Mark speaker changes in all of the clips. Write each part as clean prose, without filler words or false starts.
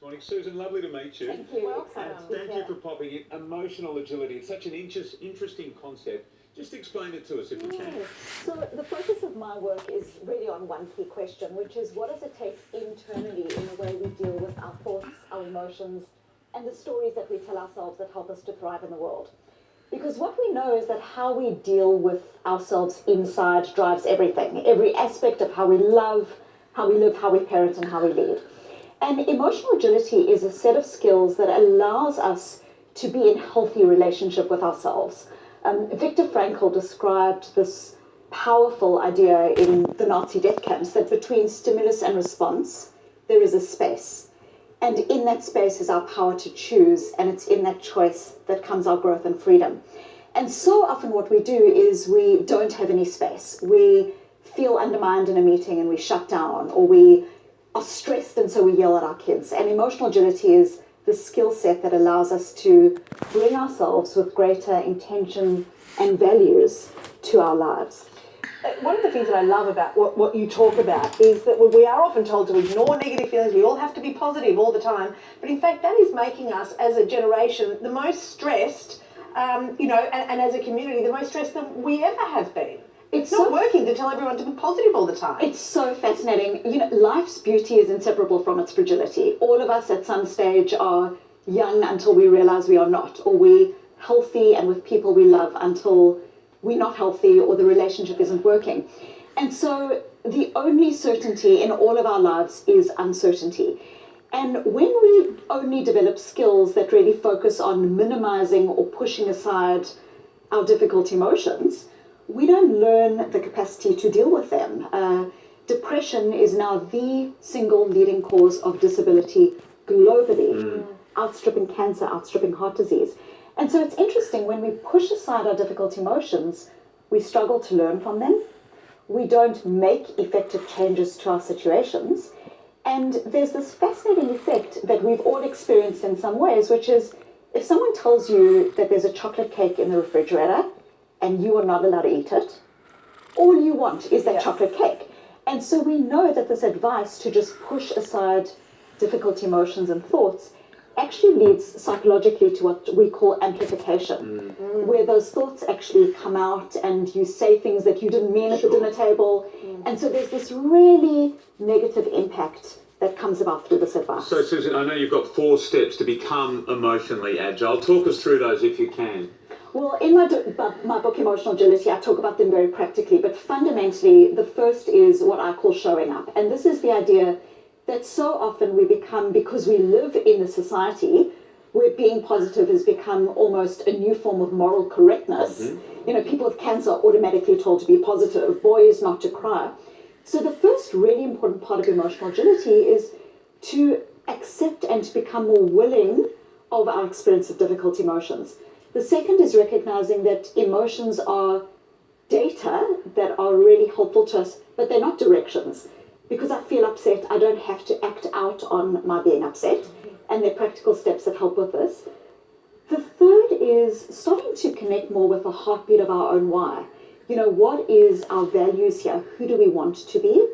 Speaker 1: Morning, Susan. Lovely to meet you.
Speaker 2: Thank you.
Speaker 3: Welcome.
Speaker 1: Thank you for popping in. Emotional agility. It's such an interesting concept. Just explain it to us if you can.
Speaker 2: So the focus of my work is really on one key question, which is what does it take internally in the way we deal with our thoughts, our emotions, and the stories that we tell ourselves that help us to thrive in the world. Because what we know is that how we deal with ourselves inside drives everything, every aspect of how we love, how we live, how we parent, and how we lead. And emotional agility is a set of skills that allows us to be in healthy relationship with ourselves. Viktor Frankl described this powerful idea in the Nazi death camps that between stimulus and response, there is a space. And in that space is our power to choose, and it's in that choice that comes our growth and freedom. And so often what we do is we don't have any space. We feel undermined in a meeting and we shut down, or we are stressed and so we yell at our kids. And emotional agility is the skill set that allows us to bring ourselves with greater intention and values to our lives.
Speaker 3: One of the things that I love about what you talk about is that we are often told to ignore negative feelings, we all have to be positive all the time, but in fact that is making us as a generation the most stressed, and as a community the most stressed that we ever have been. It's not working to tell everyone to be positive all the time.
Speaker 2: It's so fascinating. Life's beauty is inseparable from its fragility. All of us at some stage are young until we realize we are not, or we're healthy and with people we love until we're not healthy or the relationship isn't working. And so the only certainty in all of our lives is uncertainty. And when we only develop skills that really focus on minimizing or pushing aside our difficult emotions, we don't learn the capacity to deal with them. Depression is now the single leading cause of disability globally, outstripping cancer, outstripping heart disease. And so it's interesting, when we push aside our difficult emotions, we struggle to learn from them. We don't make effective changes to our situations. And there's this fascinating effect that we've all experienced in some ways, which is if someone tells you that there's a chocolate cake in the refrigerator, and you are not allowed to eat it, all you want is that chocolate cake. And so we know that this advice to just push aside difficult emotions and thoughts actually leads psychologically to what we call amplification, where those thoughts actually come out and you say things that you didn't mean at the dinner table. And so there's this really negative impact that comes about through this advice.
Speaker 1: So, Susan, I know you've got 4 steps to become emotionally agile. Talk us through those if you can.
Speaker 2: Well, in my book, Emotional Agility, I talk about them very practically, but fundamentally, the first is what I call showing up. And this is the idea that so often we become, because we live in a society where being positive has become almost a new form of moral correctness. People with cancer are automatically told to be positive, boys not to cry. So the first really important part of emotional agility is to accept and to become more willing of our experience of difficult emotions. The second is recognizing that emotions are data that are really helpful to us, but they're not directions. Because I feel upset, I don't have to act out on my being upset, and there are practical steps that help with this. The third is starting to connect more with the heartbeat of our own why. What is our values here? Who do we want to be?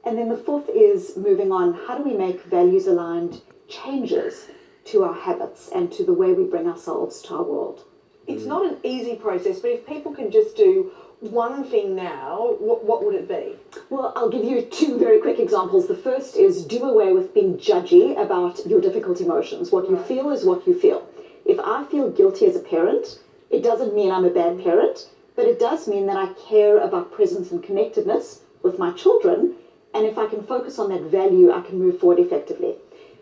Speaker 2: And then the fourth is moving on. How do we make values-aligned changes to our habits and to the way we bring ourselves to our world?
Speaker 3: It's not an easy process, but if people can just do one thing now, what would it be?
Speaker 2: Well, I'll give you 2 very quick examples. The first is do away with being judgy about your difficult emotions. What you feel is what you feel. If I feel guilty as a parent, it doesn't mean I'm a bad parent, but it does mean that I care about presence and connectedness with my children, and if I can focus on that value, I can move forward effectively.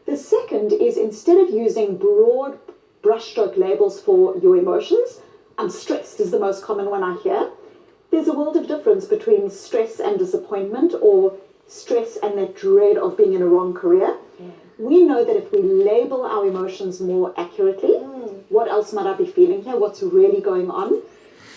Speaker 2: The second is, instead of using broad brushstroke labels for your emotions, I'm stressed is the most common one I hear. There's a world of difference between stress and disappointment, or stress and that dread of being in a wrong career. We know that if we label our emotions more accurately, what else might I be feeling here? What's really going on?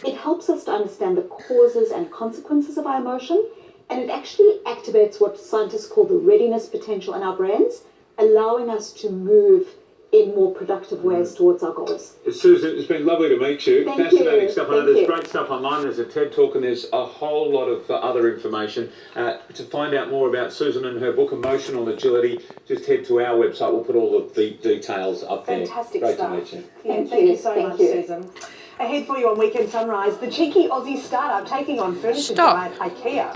Speaker 2: It helps us to understand the causes and consequences of our emotion, and it actually activates what scientists call the readiness potential in our brains, allowing us to move in more productive ways towards our goals.
Speaker 1: Susan, it's been lovely to meet you.
Speaker 2: Thank
Speaker 1: Fascinating
Speaker 2: you.
Speaker 1: stuff. I know
Speaker 2: Thank
Speaker 1: there's
Speaker 2: you.
Speaker 1: great stuff online. There's a TED Talk and there's a whole lot of other information. To find out more about Susan and her book, Emotional Agility, just head to our website. We'll put all of the details up there.
Speaker 3: Fantastic
Speaker 1: Great
Speaker 3: stuff.
Speaker 1: to meet you.
Speaker 3: Yeah,
Speaker 2: Thank
Speaker 3: thank
Speaker 2: you.
Speaker 3: you so
Speaker 2: Thank
Speaker 3: much,
Speaker 2: you.
Speaker 3: Susan. Ahead for you on Weekend Sunrise, the cheeky Aussie startup taking on furniture
Speaker 4: Stop.
Speaker 3: giant IKEA.